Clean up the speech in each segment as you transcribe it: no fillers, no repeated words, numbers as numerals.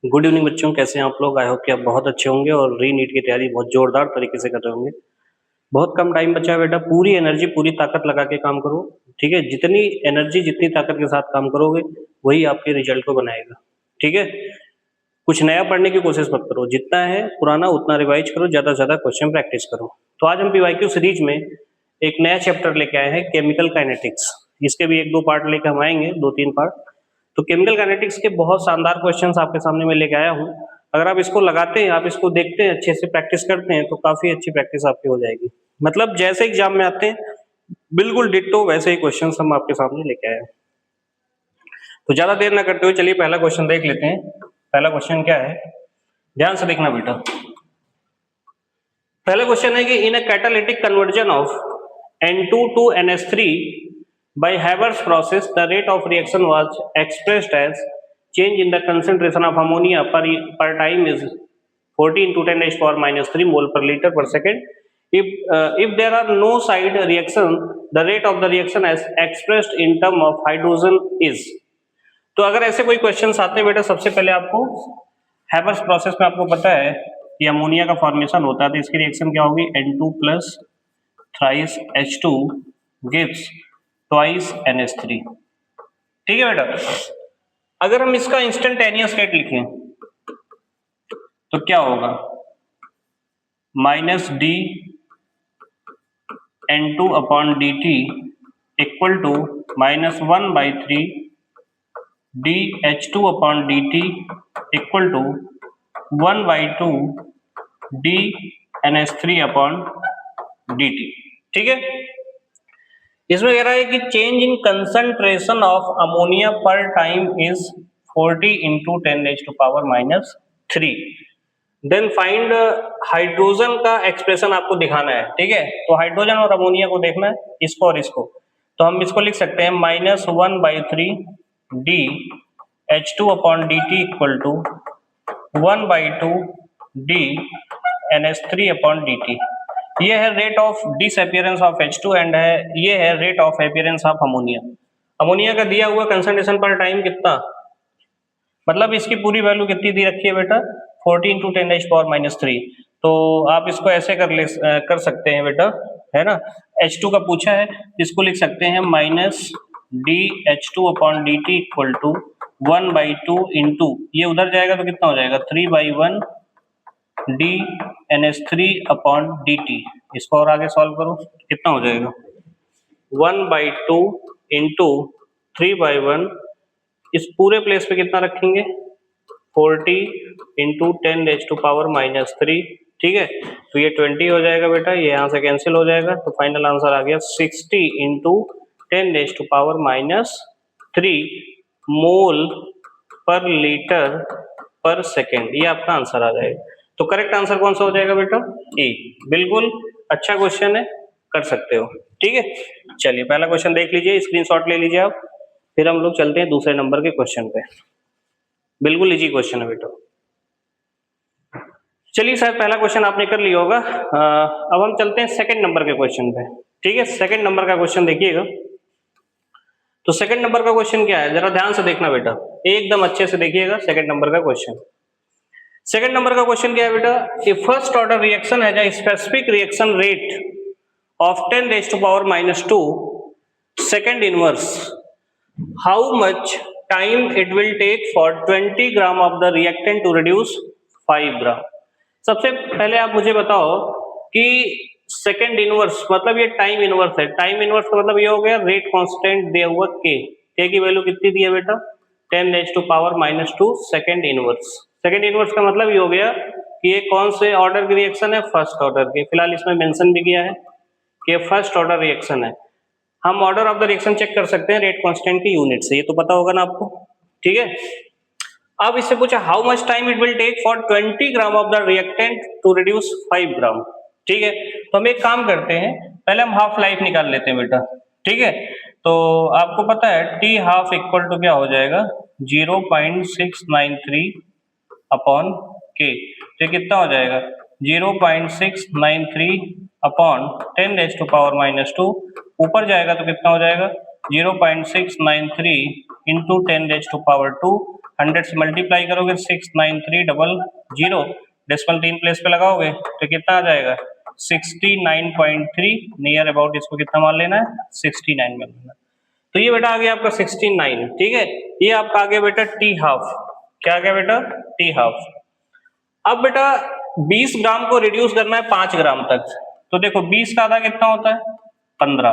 Good evening बच्चों, कैसे हैं आप लोग। आई होप कि आप बहुत अच्छे होंगे और री नीट की तैयारी बहुत जोरदार तरीके से कर रहे होंगे। बहुत कम टाइम बचा है बेटा, पूरी एनर्जी पूरी ताकत लगा के काम करो। ठीक है, जितनी एनर्जी जितनी ताकत के साथ काम करोगे वही आपके रिजल्ट को बनाएगा। ठीक है, कुछ नया पढ़ने की कोशिश मत करो, जितना है पुराना उतना रिवाइज करो, ज्यादा से ज्यादा क्वेश्चन प्रैक्टिस करो। तो आज हम पीवाईक्यू सीरीज में एक नया चैप्टर लेके आए हैं, केमिकल काइनेटिक्स। इसके भी एक दो पार्ट लेके हम आएंगे, 2-3 पार्ट। तो केमिकल काइनेटिक्स के बहुत शानदार क्वेश्चंस आपके सामने मैं लेके आया हूँ। अगर आप इसको लगाते हैं, आप इसको देखते हैं, अच्छे से प्रैक्टिस करते हैं, तो काफी अच्छी प्रैक्टिस आपकी हो जाएगी। मतलब जैसे एग्जाम में आते हैं बिल्कुल डिट्टो वैसे ही क्वेश्चंस हम आपके सामने लेके आए हैं। तो ज्यादा देर ना करते हुए चलिए पहला क्वेश्चन देख लेते हैं। पहला क्वेश्चन क्या है, ध्यान से देखना बेटा। पहला क्वेश्चन है कि in a catalytic conversion of N2 to NH3 by Haber's process, the rate of reaction was expressed as change in the concentration of ammonia per time is 40 into 10 raised to power minus 3 mole per liter per second. If there are no side reaction, the rate of the reaction as expressed in term of hydrogen is. तो अगर ऐसे कोई question आते हैं बेटा, सबसे पहले आपको हैबर्स प्रोसेस में आपको पता है कि अमोनिया का फॉर्मेशन होता है, तो इसकी रिएक्शन क्या होगी, N2 plus thrice H2 gives twice NH3। ठीक है बेटा, अगर हम इसका इंस्टेंटेनियस रेट लिखें तो क्या होगा, minus d N2 upon dt equal to -1/3 d H2 upon dt equal to 1/2 d NH3 upon dt। ठीक है, इसमें कह रहा है कि change in concentration of ammonia per time is 40 into 10 raised to power minus 3। Then find hydrogen का expression आपको दिखाना है। ठीक है, तो हाइड्रोजन और अमोनिया को देखना है, इसको और इसको। तो हम इसको लिख सकते हैं -1/3 d H2 upon dt equal to 1/2 d NH3 upon dt। ये है rate of disappearance of H2 and है ये है rate of appearance of ammonia. Ammonia का दिया हुआ कंसंट्रेशन पर टाइम कितना, मतलब इसकी पूरी वैल्यू कितनी दी रखी है बेटा, 40 into 10 raised to power minus 3। तो आप इसको ऐसे कर सकते हैं बेटा, है ना। H2 का पूछा है, इसको लिख सकते हैं minus d H2 upon dt equal to 1/2 into, ये उधर जाएगा तो कितना हो जाएगा, 3/1 डी NH3 अपॉन dt। इसको और आगे सॉल्व करो, कितना हो जाएगा, 1/2 इंटू 3/1, इस पूरे प्लेस पे कितना रखेंगे, 40 into 10 raised to power minus 3। ठीक है, तो ये 20 हो जाएगा बेटा, ये यहाँ से कैंसिल हो जाएगा, तो फाइनल आंसर आ गया 60 into 10 raised to power minus 3 मोल पर लीटर पर सेकेंड, ये आपका आंसर आ जाएगा। तो करेक्ट आंसर कौन सा हो जाएगा बेटा, ए। बिल्कुल अच्छा क्वेश्चन है, कर सकते हो। ठीक है, चलिए पहला क्वेश्चन देख लीजिए, स्क्रीनशॉट ले लीजिए आप, फिर हम लोग चलते हैं दूसरे नंबर के क्वेश्चन पे। बिल्कुल इजी क्वेश्चन है बेटा। चलिए सर, पहला क्वेश्चन आपने कर लिया होगा। अब हम चलते हैं सेकंड नंबर के क्वेश्चन पे। ठीक है, सेकंड नंबर का क्वेश्चन देखिएगा। तो सेकंड नंबर का क्वेश्चन क्या है, जरा ध्यान से देखना बेटा, एकदम अच्छे से देखिएगा सेकंड नंबर का क्वेश्चन। सेकंड नंबर का क्वेश्चन क्या है बेटा, ए फर्स्ट ऑर्डर रिएक्शन है जो specific reaction rate of 10 raised to power minus 2 second inverse, how much time it will take for 20 gram of the reactant to reduce 5 gram। सबसे पहले आप मुझे बताओ कि सेकंड इनवर्स मतलब ये टाइम इनवर्स है। टाइम इनवर्स का मतलब ये हो गया रेट कांस्टेंट दिया हुआ के की वैल्यू कितनी दी है बेटा, 10 raised to power minus 2 second inverse. Second inverse का मतलब ये हो गया कि ये कौन से ऑर्डर की रिएक्शन है, फर्स्ट ऑर्डर की। फिलहाल इसमें मेंशन भी किया है कि फर्स्ट ऑर्डर रिएक्शन है। हम order of the reaction check कर सकते हैं रेट कांस्टेंट की यूनिट से, ये तो पता होगा ना आपको। ठीक है, अब इससे पूछा how much time it will take for 20 gram of the reactant to reduce 5 gram. ठीक है, तो हम एक काम करते हैं, पहले हम हाफ लाइफ निकाल लेते हैं बेटा। ठीक है, तो आपको पता है टी हाफ इक्वल टू क्या हो जाएगा, 0.693 अपॉन के। तो कितना हो जाएगा, 0.693 upon 10 raised to power minus 2, ऊपर जाएगा तो कितना हो जाएगा 0.693 इंटू 10⁻²। 100 से मल्टीप्लाई करोगे 69300, डेसिमल 3 प्लेस पे लगाओगे तो कितना आ जाएगा 69.3, नियर अबाउट इसको कितना मान लेना है 69 मान लेना। तो ये बेटा आ गया आपका 69, ठीक है। ये आपका आ गया बेटा टी हाफ। क्या आ गया बेटा टी हाफ। अब बेटा 20 ग्राम को रिड्यूस करना है 5 ग्राम तक, तो देखो 20 का आधा कितना होता है 15,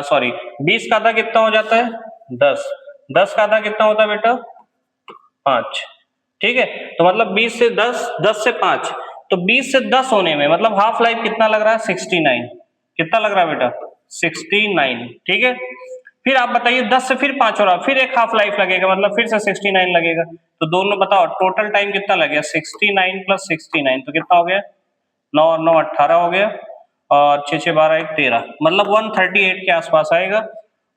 सॉरी 20 का आधा कितना हो जाता है 10, 10 का आधा कितना होता है बेटा 5, ठीक है। तो मतलब 20 से 10, 10 से 5, तो 20 से 10 होने में मतलब हाफ लाइफ कितना लग रहा है 69, कितना लग रहा है बेटा 69, ठीक है। फिर आप बताइए 10 से फिर 5 हो रहा, फिर एक हाफ लाइफ लगेगा, मतलब फिर से 69 लगेगा। तो दोनों बताओ टोटल टाइम कितना लगेगा 69 + 69, तो कितना हो गया 9 और 9 18 हो गया, और 6 6 12 1 13, मतलब 138 के आसपास आएगा।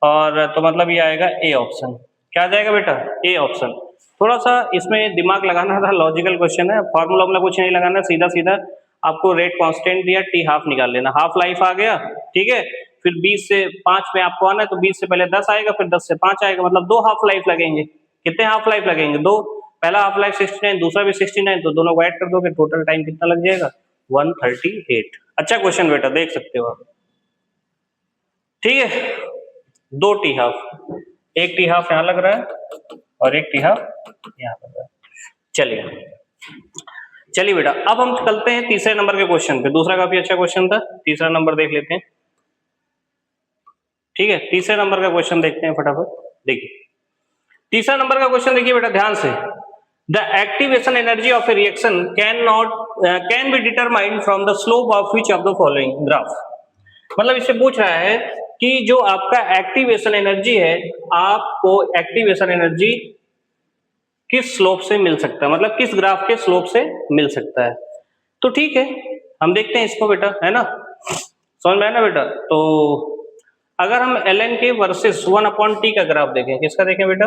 और तो मतलब ये आएगा ए ऑप्शन। क्या आ जाएगा बेटा ए ऑप्शन। थोड़ा सा इसमें दिमाग लगाना था, लॉजिकल क्वेश्चन है, फॉर्मूला वाला कुछ नहीं लगाना, सीधा सीधा आपको रेट कांस्टेंट दिया टी हाफ निकाल लेना, हाफ लाइफ आ गया, ठीक है। फिर 20 से 5 में आपको आना है, तो 20 से पहले 10 आएगा, फिर 10 से 5 आएगा, मतलब 2 हाफ लाइफ लगेंगे। कितने हाफ लाइफ लगेंगे 2, पहला हाफ लाइफ 69, दूसरा भी 69, तो दोनों को ऐड कर दोगे, टोटल टाइम कितना लग जाएगा 138। अच्छा क्वेश्चन बेटा, देख सकते हो आप, ठीक है। 2 टी हाफ, एक टी हाफ यहाँ लग रहा है और एक टी हाफ यहाँ लग रहा है। चलिए बेटा, अब हम चलते हैं तीसरे नंबर के क्वेश्चन पे। दूसरा काफी अच्छा क्वेश्चन था, तीसरा नंबर देख लेते हैं, ठीक है। तीसरे नंबर का क्वेश्चन देखते हैं फटाफट। देखिए तीसरा नंबर का क्वेश्चन देखिए बेटा ध्यान से, the activation energy of A reaction can be determined from the slope of which of the following graph. मतलब इससे पूछ रहा है कि जो आपका एक्टिवेशन एनर्जी है, आपको एक्टिवेशन एनर्जी किस स्लोप से मिल सकता है, मतलब किस ग्राफ के स्लोप से मिल सकता है। तो ठीक है, हम देखते हैं इसको बेटा, है ना, समझ में आया ना बेटा। तो अगर हम ln के वर्सेस 1/t का ग्राफ देखें, किसका देखें बेटा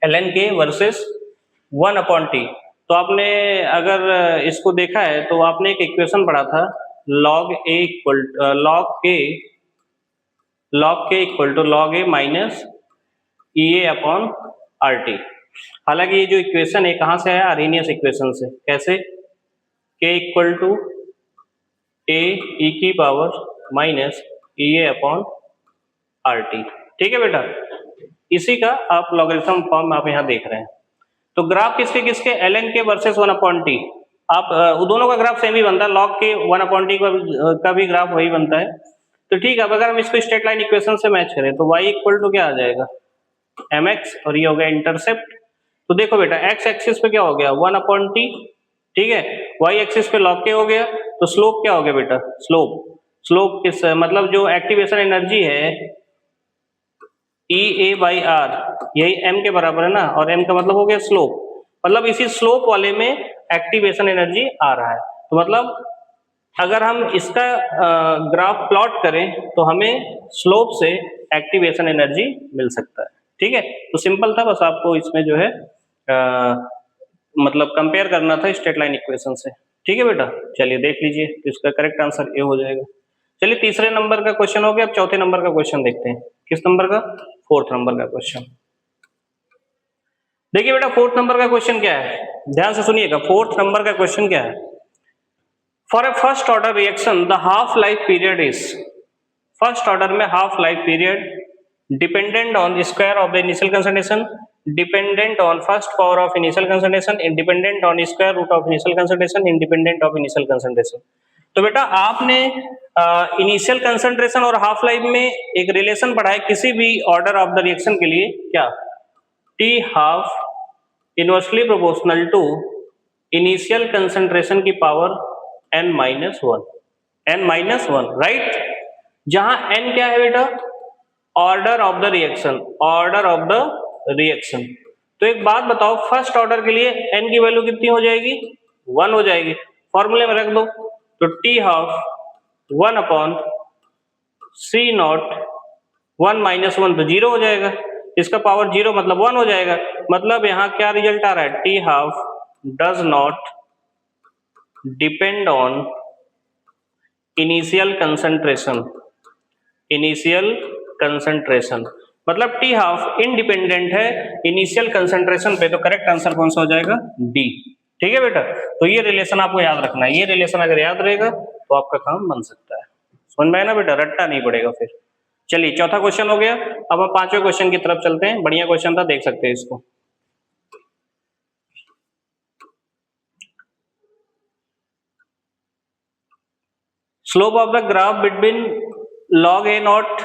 ln के वर्सेस 1/t, तो आपने अगर इसको देखा है तो आपने एक इक्वेशन पढ़ा था log a equal to log a minus EA/RT। हालांकि ये जो इक्वेशन है कहां से आया, अरेनियस इक्वेशन से। कैसे, k equal to a e की पावर माइनस EA/RT, ठीक है बेटा। इसी का आप लॉगरिथम फॉर्म आप यहाँ देख रहे हैं। तो ग्राफ किसके किसके ln के वर्सेस 1/t, आप दोनों का ग्राफ सेम ही बनता है, log के 1/t का भी ग्राफ वही बनता है। तो ठीक है, अब अगर हम इसको स्ट्रेट लाइन इक्वेशन से मैच करें तो y इक्वल टू क्या आ जाएगा mx, और ये हो गया इंटरसेप्ट। तो देखो बेटा x एक्सिस पे क्या हो गया 1/t, ठीक है, y एक्सिस पे log के हो गया, तो स्लोप क्या हो गया बेटा, स्लोप किस, मतलब जो एक्टिवेशन एनर्जी है EA/R, यही m के बराबर है ना, और m का मतलब हो गया स्लोप, मतलब इसी स्लोप वाले में एक्टिवेशन एनर्जी आ रहा है। तो मतलब अगर हम इसका ग्राफ प्लॉट करें तो हमें स्लोप से एक्टिवेशन एनर्जी मिल सकता है, ठीक है। तो सिंपल था, बस आपको इसमें जो है मतलब कंपेयर करना था स्ट्रेट लाइन इक्वेशन से, ठीक है बेटा। चलिए देख लीजिए, तो इसका करेक्ट आंसर ए हो जाएगा। चलिए तीसरे नंबर का क्वेश्चन हो गया, अब चौथे नंबर का क्वेश्चन देखते हैं। किस नंबर का, 4th नंबर का क्वेश्चन। देखिए बेटा 4th नंबर का क्वेश्चन क्या है, ध्यान से सुनिएगा। 4th नंबर का क्वेश्चन क्या है, for a first order reaction the half life period is, first order में half life period dependent on square of the initial concentration, dependent on first power of initial concentration, independent on square root of initial concentration, independent of initial concentration. तो बेटा आपने initial concentration और half life में एक relation पढ़ा है किसी भी ऑर्डर ऑफ द रिएक्शन के लिए, क्या, T half inversely proportional to initial concentration की पावर n-1, राइट। जहां n क्या है बेटा, order of the reaction, order of the reaction. तो एक बात बताओ, फर्स्ट ऑर्डर के लिए n की वैल्यू कितनी हो जाएगी 1 हो जाएगी, फॉर्मूले में रख दो। तो टी हाफ 1/C0, 1 - 1 तो 0 हो जाएगा, इसका पावर 0 मतलब 1 हो जाएगा। मतलब यहाँ क्या रिजल्ट आ रहा है, T half does not depend on initial concentration, initial concentration, मतलब टी हाफ इंडिपेंडेंट है इनिशियल कंसंट्रेशन पे, तो करेक्ट आंसर कौन सा हो जाएगा? डी। ठीक है बेटा, तो ये रिलेशन आपको याद रखना है, ये रिलेशन अगर याद रहेगा तो आपका काम बन सकता है। समझ में आया ना बेटा, रट्टा नहीं पड़ेगा फिर। चलिए चौथा क्वेश्चन हो गया, अब हम पांचवें क्वेश्चन की तरफ चलते हैं। बढ़िया क्वेश्चन था, देख सकते हैं इसको। Slope of the graph between log a naught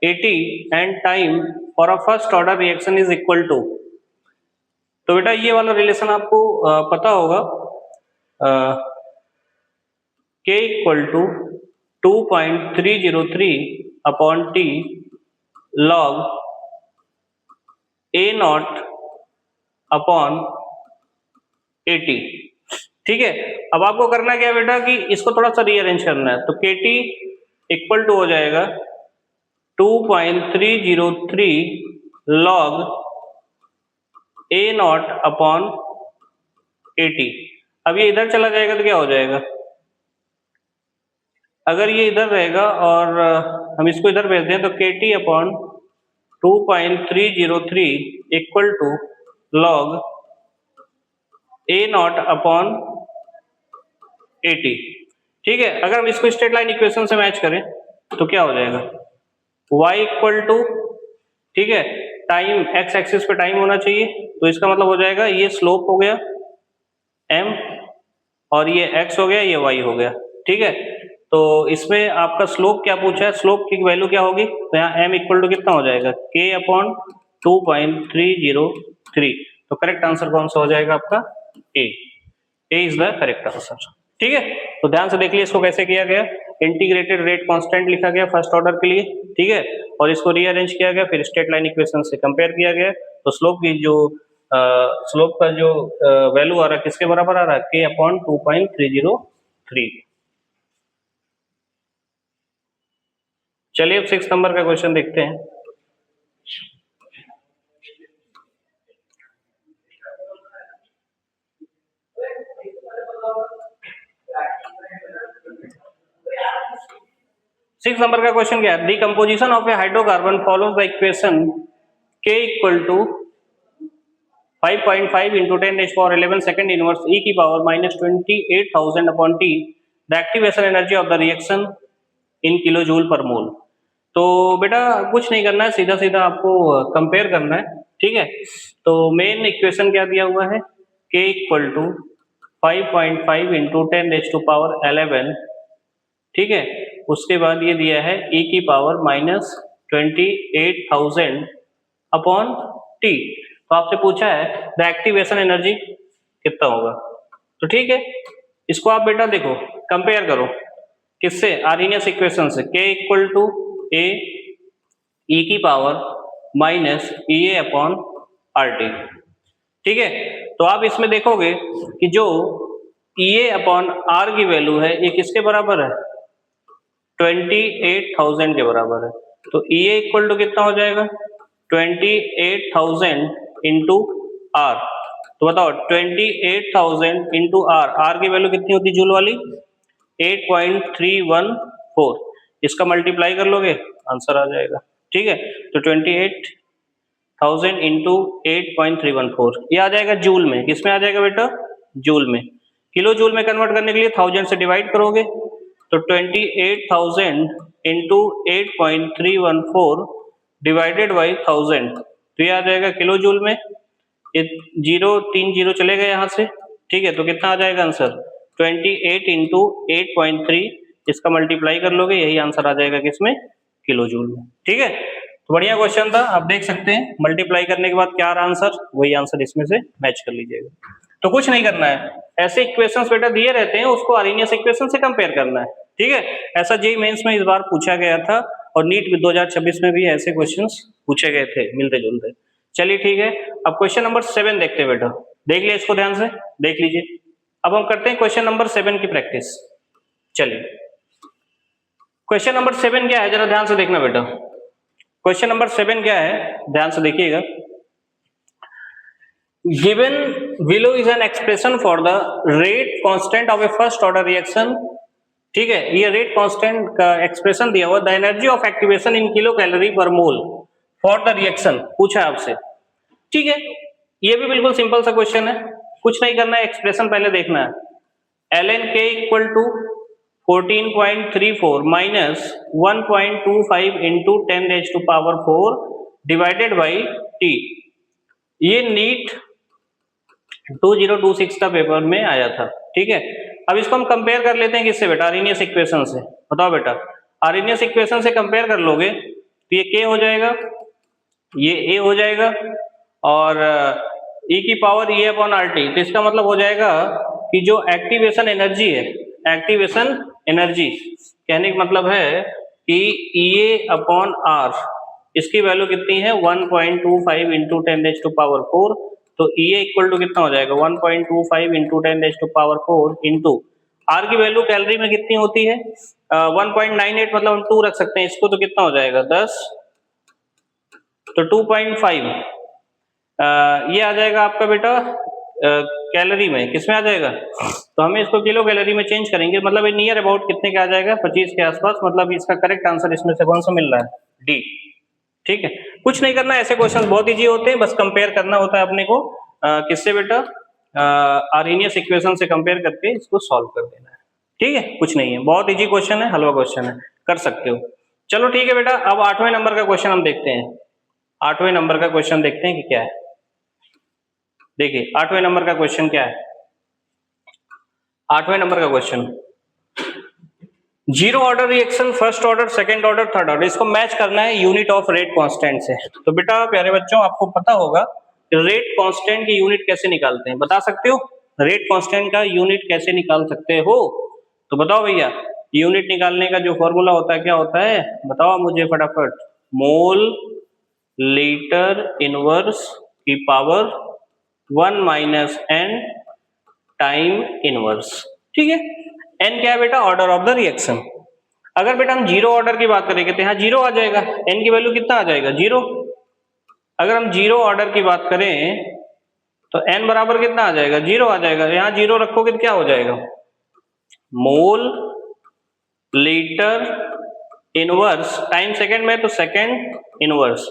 80 and time for a first order reaction is equal to, तो बेटा ये वाला रिलेशन आपको पता होगा, k equal to 2.303 upon t log a naught upon 80। ठीक है, अब आपको करना क्या है बेटा कि इसको थोड़ा सा रीअरेंज करना है, तो kt इक्वल टू हो जाएगा 2.303 log a नॉट अपॉन 80। अब ये इधर चला जाएगा तो क्या हो जाएगा, अगर ये इधर रहेगा और हम इसको इधर भेज दें तो kt upon 2.303 equal to log a naught upon 80। ठीक है, अगर हम इसको स्ट्रेट लाइन इक्वेशन से मैच करें तो क्या हो जाएगा, y इक्वल टू, ठीक है, टाइम x एक्सिस पे टाइम होना चाहिए, तो इसका मतलब हो जाएगा ये स्लोप हो गया m और ये x हो गया, ये y हो गया। ठीक है, तो इसमें आपका स्लोप क्या पूछा है, स्लोप की वैल्यू क्या होगी, तो यहाँ m इक्वल टू कितना हो जाएगा, k अपॉन 2.303। तो करेक्ट आंसर कौन सा हो जाएगा आपका, a is the correct answer. ठीक है, तो ध्यान से देख लिया इसको कैसे किया गया, इंटीग्रेटेड रेट कांस्टेंट लिखा गया फर्स्ट ऑर्डर के लिए। ठीक है, और इसको रीअरेंज किया गया, फिर स्ट्रेट लाइन इक्वेशन से कंपेयर किया गया, तो स्लोप की जो स्लोप का जो वैल्यू आ रहा है किसके बराबर आ रहा है, k अपॉन 2.303। चलिए अब 6 नंबर का क्वेश्चन देखते हैं। सिक्स नंबर का क्वेश्चन क्या है, decomposition of a hydrocarbon follows the equation k equal to 5.5 into 10⁻11 second inverse e की power -28,000 upon t the activation energy of the reaction in kilo joule per mole. तो बेटा कुछ नहीं करना है, सीधा सीधा आपको कंपेयर करना है। ठीक है, तो मेन इक्वेशन क्या दिया हुआ है, k इक्वल टू 5.5 into 10⁻11। ठीक है, उसके बाद ये दिया है e की पावर -28,000 अपॉन t। तो आपसे पूछा है द एक्टिवेशन एनर्जी कितना होगा, तो ठीक है, इसको आप बेटा देखो कंपेयर करो किससे, आर्हेनियस इक्वेशन से, k equal to a e की पावर -EA अपॉन RT। ठीक है, तो आप इसमें देखोगे कि जो EA अपॉन R की वैल्यू है ये किसके बराबर है, 28,000 के बराबर है। तो EA इक्वल टू कितना हो जाएगा, 28,000 इंटू R। तो बताओ 28,000 इंटू R की वैल्यू कितनी होती है जूल वाली, 8.314। इसका मल्टीप्लाई कर लोगे आंसर आ जाएगा। ठीक है, तो 28,000 इंटू 8.314 ये आ जाएगा जूल में, किसमें आ जाएगा बेटा, जूल में। किलो जूल में कन्वर्ट करने के लिए 1000 से डिवाइड करोगे, तो 28,000 इंटू 8.314 डिवाइडेड बाई 1000, तो ये आ जाएगा किलो जूल में। ये 3 जीरो चले गए यहाँ से। ठीक है, तो कितना आ जाएगा आंसर, 28 इंटू 8.3, इसका मल्टीप्लाई कर लोगे, यही आंसर आ जाएगा किसमें, किलो जूल में। ठीक है, तो बढ़िया क्वेश्चन था, आप देख सकते हैं मल्टीप्लाई करने के बाद क्या आ रहा आंसर, वही आंसर इसमें से मैच कर लीजिएगा। तो कुछ नहीं करना है, ऐसे इक्वेशंस बेटा दिए रहते हैं, उसको आर्हेनियस इक्वेशन से कंपेयर करना है। ठीक है, ऐसा जेईई मेंस में इस बार पूछा गया था और नीट 2026 में भी ऐसे क्वेश्चंस पूछे गए थे मिलते जुलते। चलिए ठीक है, अब क्वेश्चन नंबर 7 देखते हैं बेटा, देख लिया इसको ध्यान से, देख लीजिए। अब हम करते हैं क्वेश्चन नंबर 7 की प्रैक्टिस। चलिए क्वेश्चन नंबर 7 क्या है, जरा ध्यान से देखना बेटा। क्वेश्चन नंबर 7 क्या है, ध्यान से देखिएगा। Given below is an expression for the rate constant of a first order reaction ठीक है, ये रेट कांस्टेंट का एक्सप्रेशन दिया हुआ, the energy of activation in kilo calorie पर मोल फॉर द रिएक्शन पूछा है आपसे। ठीक है, ये भी बिल्कुल सिंपल सा क्वेश्चन है, कुछ नहीं करना है, एक्सप्रेशन पहले देखना है। ln k equal to 14.34 minus 1.25 into 10⁻⁴ divided by T. ये नीट 2026 का पेपर में आया था। ठीक है, अब इसको हम कंपेयर कर लेते हैं किससे बेटा, आर्हेनियस इक्वेशन से। बताओ बेटा, आर्हेनियस इक्वेशन से कंपेयर कर लोगे तो ये k हो जाएगा, ये a हो जाएगा, और e की power e upon R T. तो इसका मतलब हो जाएगा कि जो एक्टिवेशन एनर्जी है, एक्टिवेशन एनर्जी कहने का मतलब है कि E अपॉन आर, इसकी वैल्यू कितनी है 1.25 इंटू 10⁻⁴। तो E इक्वल टू कितना हो जाएगा 1.25 इंटू 10⁻⁴ इंटू आर की वैल्यू कैलोरी में कितनी होती है 1.98, मतलब हम 2 रख सकते हैं इसको, तो कितना हो जाएगा 10, तो 2.5 ये आ जाएगा आपका बेटा कैलोरी में, किसमें आ जाएगा, तो हमें इसको किलो कैलोरी में चेंज करेंगे, मतलब ये नियर अबाउट कितने का आ जाएगा 25 के आसपास। मतलब इसका करेक्ट आंसर इसमें से कौन सा मिल रहा है, डी। ठीक है, कुछ नहीं करना, ऐसे क्वेश्चन बहुत इजी होते हैं, बस कंपेयर करना होता है अपने को किससे बेटा, आर्हेनियस इक्वेशन से कंपेयर करके इसको सॉल्व कर देना है। ठीक है, कुछ नहीं है, बहुत इजी क्वेश्चन है, हलवा क्वेश्चन है, कर सकते हो। चलो ठीक है बेटा, अब 8वें नंबर का क्वेश्चन हम देखते हैं। 8वें नंबर का क्वेश्चन देखते हैं कि क्या है। देखिए 8वें नंबर का क्वेश्चन क्या है, 8वें नंबर का question, zero order reaction, first order, second order, third order, इसको मैच करना है यूनिट ऑफ रेट कांस्टेंट से। तो बेटा प्यारे बच्चों, आपको पता होगा कि रेट कांस्टेंट की यूनिट कैसे निकालते हैं, बता सकते हो रेट कांस्टेंट का यूनिट कैसे निकाल सकते हो, तो बताओ भैया, यूनिट निकालने का जो फॉर्मूला होता है क्या होता है, बताओ मुझे फटाफट, मोल लीटर इनवर्स की power 1 minus n time inverse. ठीक है, n क्या है बेटा, ऑर्डर ऑफ द रिएक्शन। अगर बेटा हम जीरो ऑर्डर की बात करेंगे तो यहाँ जीरो आ जाएगा, n की वैल्यू कितना आ जाएगा, जीरो। अगर हम जीरो ऑर्डर की बात करें तो n बराबर कितना आ जाएगा, जीरो आ जाएगा। यहाँ जीरो रखोगे तो क्या हो जाएगा, mole litre inverse time second में, तो सेकेंड इनवर्स,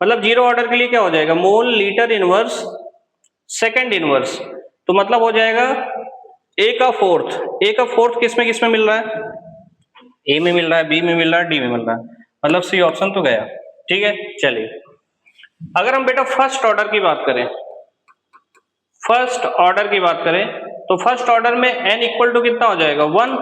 मतलब जीरो ऑर्डर के लिए क्या हो जाएगा, mole litre inverse second inverse. तो मतलब हो जाएगा ए का फोर्थ किस में मिल रहा है, ए में मिल रहा है, बी में मिल रहा है, डी में मिल रहा है, मतलब सी ऑप्शन तो गया। ठीक है, चलिए अगर हम बेटा फर्स्ट ऑर्डर की बात करें, फर्स्ट ऑर्डर की बात करें तो फर्स्ट ऑर्डर में n इक्वल टू कितना हो जाएगा 1,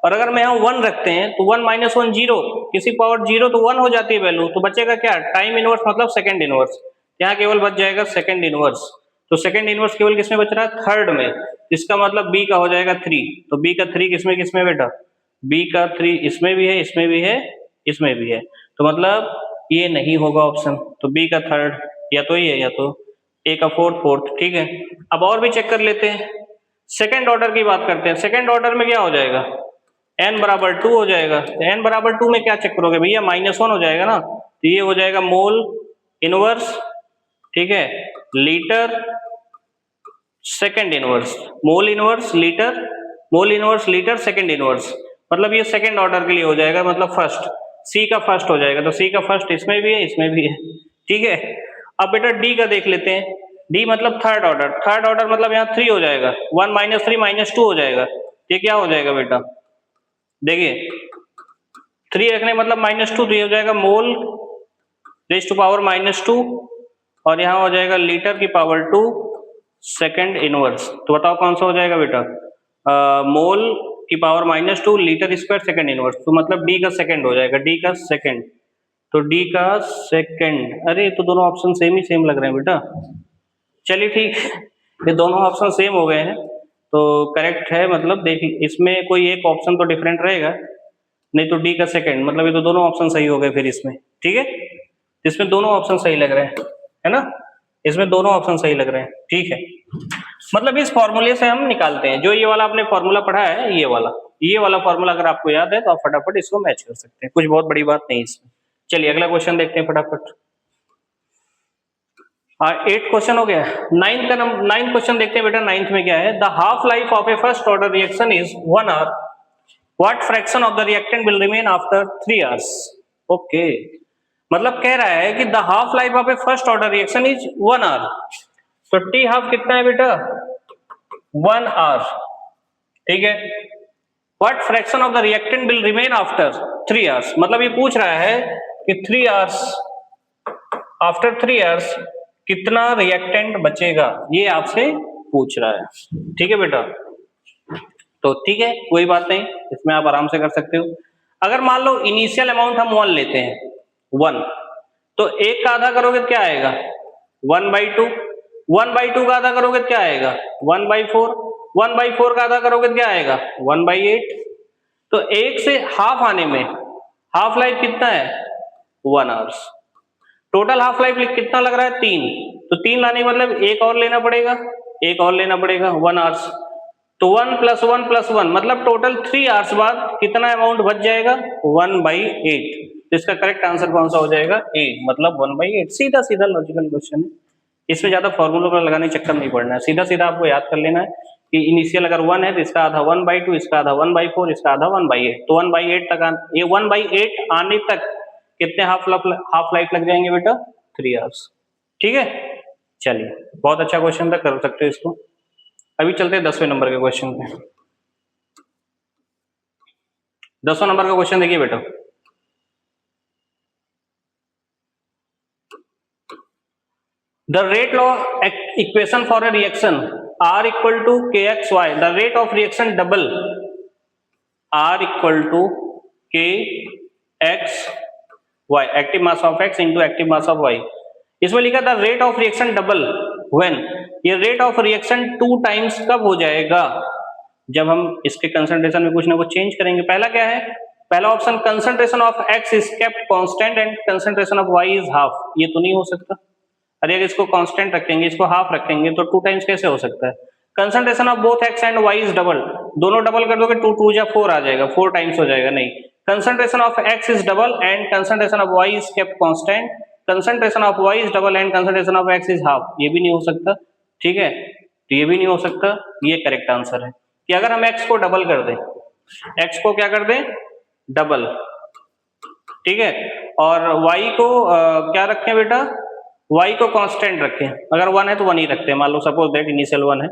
और अगर मैं यहाँ 1 रखते हैं तो 1 माइनस 1 जीरो, किसी पावर जीरो तो 1 हो जाती है वैल्यू, तो बचेगा क्या, टाइम इनवर्स मतलब सेकंड इनवर्स। यहाँ केवल बच जाएगा सेकंड इनवर्स, तो सेकंड इनवर्स केवल किसमें बच रहा है, थर्ड में, इसका मतलब b का हो जाएगा 3। तो b का 3 किसमें बेटा, b का 3 इसमें भी है, इसमें भी है, इसमें भी है, तो मतलब ये नहीं होगा ऑप्शन, तो b का थर्ड या तो ये या तो a का फोर्थ। ठीक है, अब और भी चेक कर लेते हैं, सेकंड ऑर्डर की बात करते हैं। सेकंड ऑर्डर में क्या हो जाएगा, n बराबर 2 हो जाएगा, तो n बराबर 2 में क्या चेक करोगे भैया, -1 हो जाएगा ना, तो ये हो जाएगा मोल इनवर्स, ठीक है, litre second inverse, mole inverse litre second inverse, मतलब ये सेकंड ऑर्डर के लिए हो जाएगा, मतलब फर्स्ट, सी का फर्स्ट हो जाएगा, तो सी का फर्स्ट इसमें भी है, इसमें भी है। ठीक है, अब बेटा डी का देख लेते हैं, डी मतलब थर्ड ऑर्डर मतलब यहाँ 3 हो जाएगा, 1 माइनस 3 -2 हो जाएगा, ये क्या हो जाएगा बेटा, देखिए 3 रखने मतलब -2, तो ये हो जाएगा मोल रेज़ टू पावर -2, और यहाँ हो जाएगा लीटर की पावर 2 सेकंड इनवर्स। तो बताओ कौन सा हो जाएगा बेटा, मोल की power -2 litre square second inverse, तो मतलब डी का सेकंड हो जाएगा, डी का सेकंड, तो डी का सेकंड, अरे तो दोनों ऑप्शन सेम लग रहे हैं बेटा, चलिए ठीक, ये दोनों ऑप्शन सेम हो गए हैं तो करेक्ट है, मतलब देखिए इसमें कोई एक ऑप्शन तो डिफरेंट रहेगा, नहीं तो डी का सेकंड, मतलब ये तो दोनों ऑप्शन सही हो गए फिर इसमें। ठीक है, इसमें दोनों ऑप्शन सही लग रहे हैं, है ना, इसमें दोनों ऑप्शन सही लग रहे हैं। ठीक है, मतलब इस फॉर्मूले से हम निकालते हैं, जो ये वाला आपने फॉर्मूला पढ़ा है, ये वाला फॉर्मूला अगर आपको याद है तो आप फटाफट इसको मैच कर सकते हैं, कुछ बहुत बड़ी बात नहीं इसमें। चलिए अगला क्वेश्चन देखते हैं फटाफट। 8 क्वेश्चन हो गया, 9th क्वेश्चन देखते हैं बेटा। 9th में क्या है, the half life of a first order reaction is 1 hour what fraction of the reactant will remain after 3 hours. Okay, मतलब कह रहा है कि the half life of a first order reaction is 1 hour. तो T half कितना है बेटा, 1 hour, ठीक है। What fraction of the reactant will remain after 3 hours, मतलब ये पूछ रहा है कि 3 आवर्स, आफ्टर 3 आवर्स कितना रिएक्टेंट बचेगा, ये आपसे पूछ रहा है, ठीक है बेटा। तो ठीक है, कोई बात नहीं, इसमें आप आराम से कर सकते हो। अगर मान लो इनिशियल अमाउंट हम 1 लेते हैं, 1, तो 1 का आधा करोगे तो क्या आएगा, 1/2, 1/2 का आधा करोगे तो क्या आएगा, 1/4, 1/4 का आधा करोगे तो क्या आएगा, 1/8। तो 1 से हाफ आने में हाफ लाइफ कितना है, 1 आवर्स। टोटल हाफ लाइफ कितना लग रहा है, 3। तो 3 लाने का मतलब एक और लेना पड़ेगा, एक और लेना पड़ेगा, 1 आवर्स। तो 1 + 1 + 1 मतलब टोटल 3 आवर्स बाद कितना अमाउंट बच जाएगा, 1/8। तो इसका करेक्ट आंसर कौन सा हो जाएगा, ए, मतलब 1/8। सीधा सीधा लॉजिकल क्वेश्चन है, इसमें ज्यादा फॉर्मूला का लगाने चक्कर नहीं पड़ना है, सीधा सीधा आपको याद कर लेना है कि इनिशियल अगर 1 है तो इसका आधा 1/2, इसका आधा 1/4, इसका आधा 1/8। तो 1/8 तक, ये 1/8 आने तक कितने हाफ लाइफ लग जाएंगे बेटा, 3 आवर्स, ठीक है। चलिए, बहुत अच्छा क्वेश्चन था, कर सकते हो इसको। अभी चलते हैं 10वें नंबर के क्वेश्चन पे। 10वां नंबर का क्वेश्चन देखिए बेटा, the rate law equation for a reaction R = kxy, the rate of reaction double R = kxy, active mass of x into active mass of y। इसमें लिखा था rate of reaction double when, ये rate of reaction 2 times कब हो जाएगा, जब हम इसके कंसंट्रेशन में कुछ ना कुछ चेंज करेंगे। पहला क्या है, पहला option concentration of x is kept constant and concentration of y is half. ये तो नहीं हो सकता, अरे अगर इसको कांस्टेंट रखेंगे, इसको हाफ रखेंगे तो 2 टाइम्स कैसे हो सकता है। Concentration of both x and y is double, दोनों डबल कर दोगे 2 2 = 4 आ जाएगा, 4 टाइम्स हो जाएगा, नहीं। Concentration of x is double and concentration of y is kept constant, concentration of y is double and concentration of x is half, ये भी नहीं हो सकता, ठीक है। तो ये भी नहीं हो सकता, ये करेक्ट आंसर है कि अगर हम x को डबल कर दें, x को क्या कर दें, डबल, ठीक है, और y को क्या रखें बेटा, y को कांस्टेंट रखें। अगर 1 है तो 1 ही रखते हैं, मान लो सपोज दैट इनिशियल 1 है,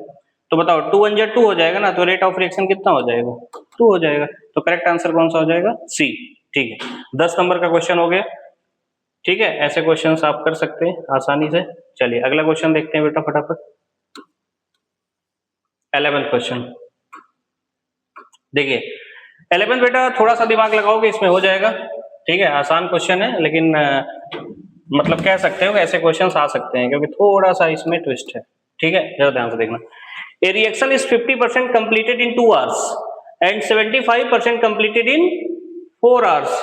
तो बताओ 2 1 = 2 हो जाएगा ना, तो रेट ऑफ रिएक्शन कितना हो जाएगा, 2 हो जाएगा। तो करेक्ट आंसर कौन सा हो जाएगा, सी, ठीक है। 10 नंबर का क्वेश्चन हो गया, ठीक है। ऐसे क्वेश्चंस आप कर सकते हैं आसानी से। चलिए अगला क्वेश्चन देखते हैं बेटा फटाफट। 11th क्वेश्चन देखिए, 11th बेटा थोड़ा सा दिमाग लगाओगे इसमें हो जाएगा, ठीक है। आसान क्वेश्चन है, लेकिन मतलब कह सकते हो ऐसे क्वेश्चंस आ सकते हैं क्योंकि थोड़ा सा इसमें ट्विस्ट है, ठीक है, जरा ध्यान से देखना। ए reaction is 50% completed in 2 hours and 75% completed in 4 hours,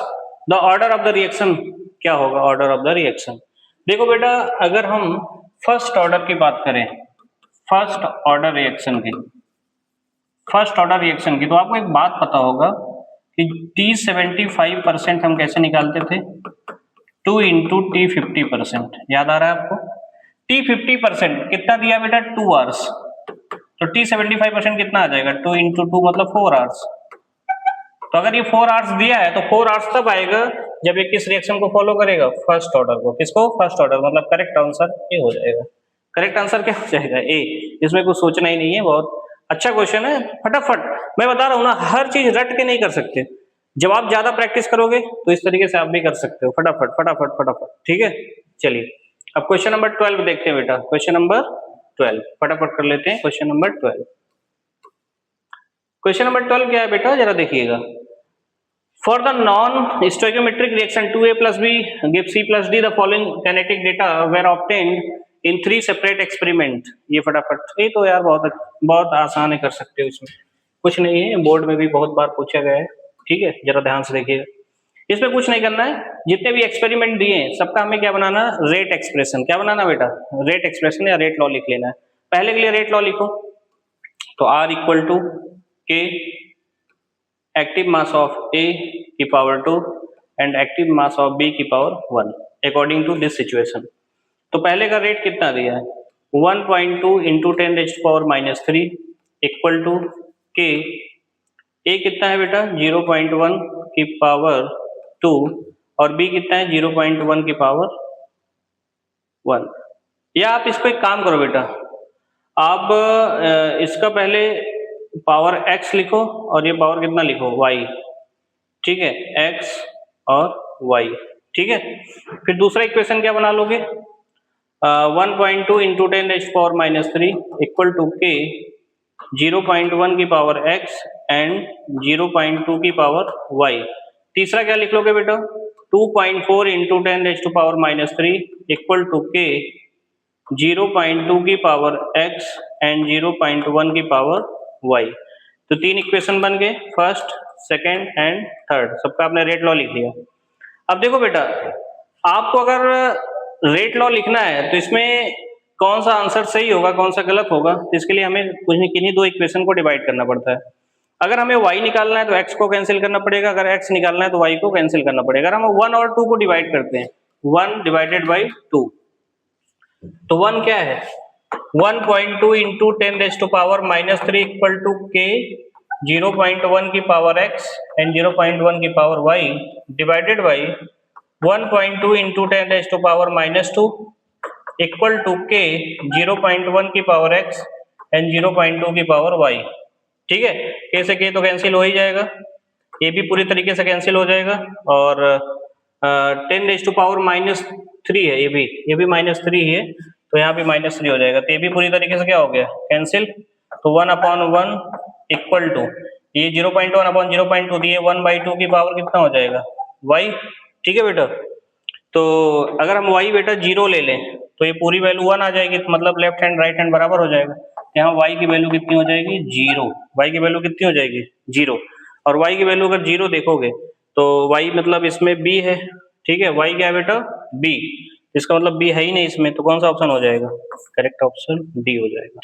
the order of the reaction क्या होगा, ऑर्डर ऑफ द रिएक्शन। देखो बेटा, अगर हम फर्स्ट ऑर्डर की बात करें, फर्स्ट ऑर्डर रिएक्शन की, फर्स्ट ऑर्डर रिएक्शन की, तो आपको एक बात पता होगा कि T75% हम कैसे निकालते थे, 2 × T50%, याद आ रहा है आपको। T50% कितना दिया बेटा, 2 आवर्स, तो T75% कितना आ जाएगा, 2 × 2 मतलब 4 आवर्स। तो अगर ये 4 आवर्स दिया है तो 4 आवर्स तब आएगा जब ये किस रिएक्शन को फॉलो करेगा, फर्स्ट ऑर्डर को। किसको, फर्स्ट ऑर्डर, मतलब करेक्ट आंसर ए हो जाएगा। करेक्ट आंसर क्या हो जाएगा, ए। इसमें कुछ सोचना ही नहीं है, बहुत अच्छा क्वेश्चन है। फटाफट, मैं बता रहा हूँ ना, हर चीज रट के नहीं कर सकते, जब आप ज्यादा प्रैक्टिस करोगे तो इस तरीके से आप भी कर सकते हो, फटाफट फटाफट फटाफट, ठीक है। चलिए अब क्वेश्चन नंबर 12 देखते हैं बेटा, क्वेश्चन नंबर 12 फटाफट कर लेते हैं। क्वेश्चन नंबर 12, क्वेश्चन नंबर 12 क्या है बेटा, जरा देखिएगा। For the non stoichiometric reaction 2a + b gives c + d, the following kinetic data were obtained in 3 separate experiment। ये फटाफट, ये तो यार बहुत आसान है, कर सकते हो, इसमें कुछ नहीं है, बोर्ड में भी बहुत बार पूछा गया है, ठीक है। जरा ध्यान से देखिएगा, इसमें कुछ नहीं करना है, जितने भी एक्सपेरिमेंट दिए हैं सबका हमें क्या बनाना, रेट एक्सप्रेशन। क्या बनाना बेटा, रेट एक्सप्रेशन या रेट लॉ लिख लेना है। पहले के लिए रेट लॉ लिखो, तो R = K active mass of A की power 2 and active mass of B की power 1 according to this situation. तो पहले का रेट कितना दिया है, 1.2 × 10⁻³ इक्वल टू K ए कितना है बेटा 0.1 की पावर 2 और बी कितना है 0.1 की पावर 1। या आप इसको एक काम करो बेटा, आप इसका पहले पावर x लिखो और ये पावर कितना लिखो y, ठीक है, x और y, ठीक है। फिर दूसरा इक्वेशन क्या बना लोगे, 1.2 इंटू 10⁻³ इक्वल टू k 0.1 की पावर x एंड 0.2 की पावर y। तीसरा क्या लिख लोगे बेटा, 2.4 इंटू 10⁻³ इक्वल टू k 0.2 की पावर x एंड 0.1 की पावर y। तो तीन इक्वेशन बन गए, फर्स्ट, सेकेंड एंड थर्ड, सबका आपने रेट लॉ लिख लिया। अब देखो बेटा, आपको अगर रेट लॉ लिखना है तो इसमें कौन सा आंसर सही होगा कौन सा गलत होगा, तो इसके लिए हमें कुछ नहीं किन्हीं दो इक्वेशन को डिवाइड करना पड़ता है। अगर हमें y निकालना है तो x को कैंसिल करना पड़ेगा, अगर x निकालना है तो y को कैंसिल करना पड़ेगा। अगर हम 1 और 2 को डिवाइड करते हैं, 1 डिवाइडेड बाई 2, तो 1 क्या है 1.2 इंटू 10⁻³ इक्वल टू k 0.1 की पावर x एंड 0.1 की power y divided by 1.2 into 10⁻² equal to k 0.1 की पावर x एंड 0.2 की पावर y, ठीक है। k से k तो कैंसिल हो ही जाएगा, ये भी पूरी तरीके से कैंसिल हो जाएगा, और 10⁻³ है, ये भी -3 है, तो यहाँ भी -3 हो जाएगा, तो ये भी पूरी तरीके से क्या हो गया कैंसिल। तो 1/1 इक्वल टू ये 0.1/0.2 दिए 1/2 की पावर कितना हो जाएगा y, ठीक है बेटा। तो अगर हम y बेटा 0 ले लें तो ये पूरी वैल्यू 1 आ जाएगी, तो मतलब लेफ्ट हैंड राइट हैंड बराबर हो जाएगा। यहाँ y की वैल्यू कितनी हो जाएगी 0, y की वैल्यू कितनी हो जाएगी 0, और y की वैल्यू अगर 0 देखोगे तो y मतलब इसमें b है, ठीक है, y क्या है बेटा b, इसका मतलब b है ही नहीं इसमें, तो कौन सा ऑप्शन हो जाएगा, करेक्ट ऑप्शन डी हो जाएगा,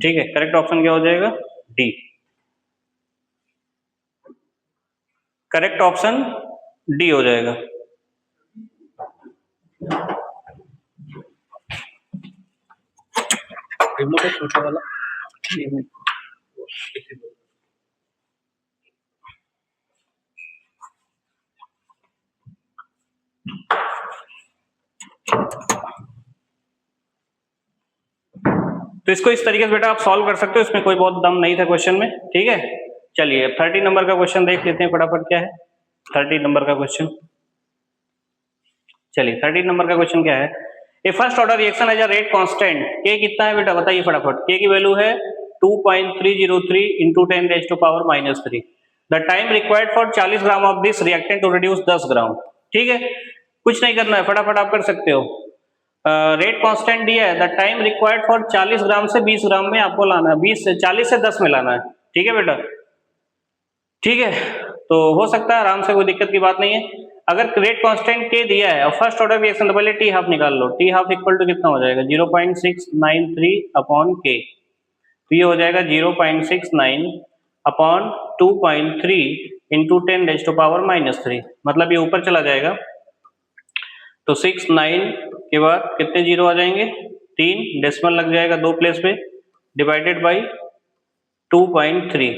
ठीक है। करेक्ट ऑप्शन क्या हो जाएगा डी, करेक्ट ऑप्शन डी हो जाएगा। छोटा वाला तो इसको इस तरीके से बेटा आप सॉल्व कर सकते हो, इसमें कोई बहुत दम नहीं था क्वेश्चन में, ठीक है। चलिए 30 नंबर का क्वेश्चन देख लेते हैं फटाफट, क्या है 30 नंबर का क्वेश्चन। चलिए 30 नंबर का क्वेश्चन क्या है, a first order reaction has a rate constant, k कितना है बेटा बताइए फटाफट, के की वैल्यू है 2.303 into 10⁻³ the time required for 40 gram of this reactant to reduce 10 gram, ठीक है। कुछ नहीं करना है, फटाफट आप कर सकते हो। रेट कांस्टेंट दिया है, द टाइम रिक्वायर्ड फॉर 40 ग्राम से 20 ग्राम में आपको लाना है, 40 से 10 में लाना है, ठीक है बेटा, ठीक है। तो हो सकता है आराम से, कोई दिक्कत की बात नहीं है। अगर रेट कांस्टेंट के दिया है और फर्स्ट ऑर्डर रिएक्शन, तो पहले टी हाफ निकाल लो, टी हाफ इक्वल टू कितना हो जाएगा 0.693 अपॉन के, तो ये हो जाएगा 0.69 अपॉन 2.3 इंटू 10⁻³ मतलब ये ऊपर चला जाएगा, तो 69 के बाद कितने जीरो आ जाएंगे 3, डेसिमल लग जाएगा 2 प्लेस पे, डिवाइडेड बाई 2.3,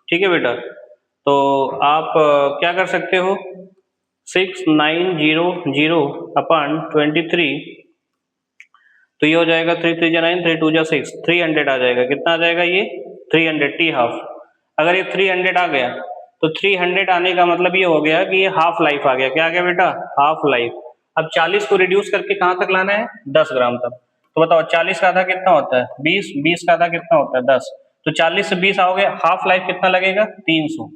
ठीक है बेटा। तो आप क्या कर सकते हो 6900 अपॉन 23, तो ये हो जाएगा 3 3 9 3 2 6, 300 आ जाएगा, कितना आ जाएगा ये 300 टी हाफ। अगर ये 300 आ गया तो 300 आने का मतलब ये हो गया कि ये हाफ लाइफ आ गया, क्या आ गया बेटा हाफ लाइफ। अब 40 को रिड्यूस करके कहाँ तक लाना है 10 ग्राम तक, तो बताओ 40 का आधा कितना होता है 20, 20 का आधा कितना होता है 10, तो 40 से 20 आओगे हाफ लाइफ कितना लगेगा 300,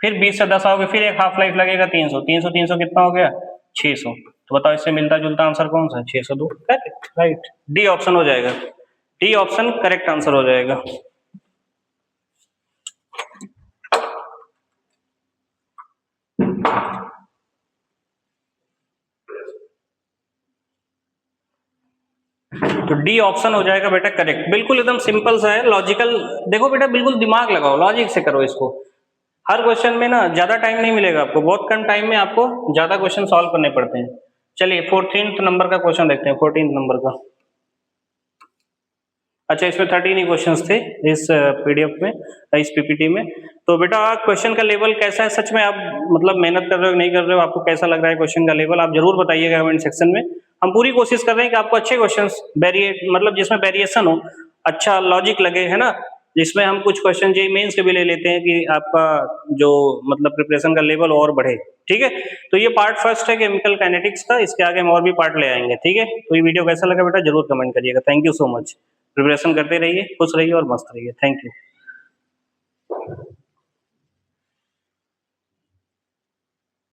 फिर 20 से 10 आओगे फिर एक हाफ लाइफ लगेगा 300, 300 300 कितना हो गया 600, तो बताओ इससे मिलता जुलता आंसर कौन सा है 602, करेक्ट, राइट, डी ऑप्शन हो जाएगा, डी ऑप्शन करेक्ट आंसर हो जाएगा। तो डी ऑप्शन हो जाएगा बेटा करेक्ट, बिल्कुल एकदम सिंपल सा है, लॉजिकल, देखो बेटा बिल्कुल दिमाग लगाओ, लॉजिक से करो इसको। हर क्वेश्चन में ना ज्यादा टाइम नहीं मिलेगा आपको, बहुत कम टाइम में आपको ज्यादा क्वेश्चन सॉल्व करने पड़ते हैं। चलिए 14th नंबर का क्वेश्चन देखते हैं, 14th नंबर का। अच्छा, इसमें 13 ही क्वेश्चंस थे इस पीडीएफ में, इस पीपीटी में। तो बेटा क्वेश्चन का लेवल कैसा है, सच में आप मतलब मेहनत कर रहे हो नहीं कर रहे हो, आपको कैसा लग रहा है क्वेश्चन का लेवल, आप जरूर बताइएगा कमेंट सेक्शन में। हम पूरी कोशिश कर रहे हैं कि आपको अच्छे क्वेश्चंस मतलब जिसमें वेरिएशन हो, अच्छा लॉजिक लगे, है ना, जिसमें हम कुछ क्वेश्चन जेईई मेंस के भी ले लेते हैं कि आपका जो मतलब प्रिपरेशन का लेवल और बढ़े। ठीक है, तो ये पार्ट फर्स्ट है केमिकल काइनेटिक्स का, इसके आगे हम और भी पार्ट ले आएंगे। ठीक है, तो ये वीडियो कैसा लगा बेटा जरूर कमेंट करिएगा। Thank you so much. Preparation करते रहिए, खुश रहिए और मस्त रहिए। Thank you.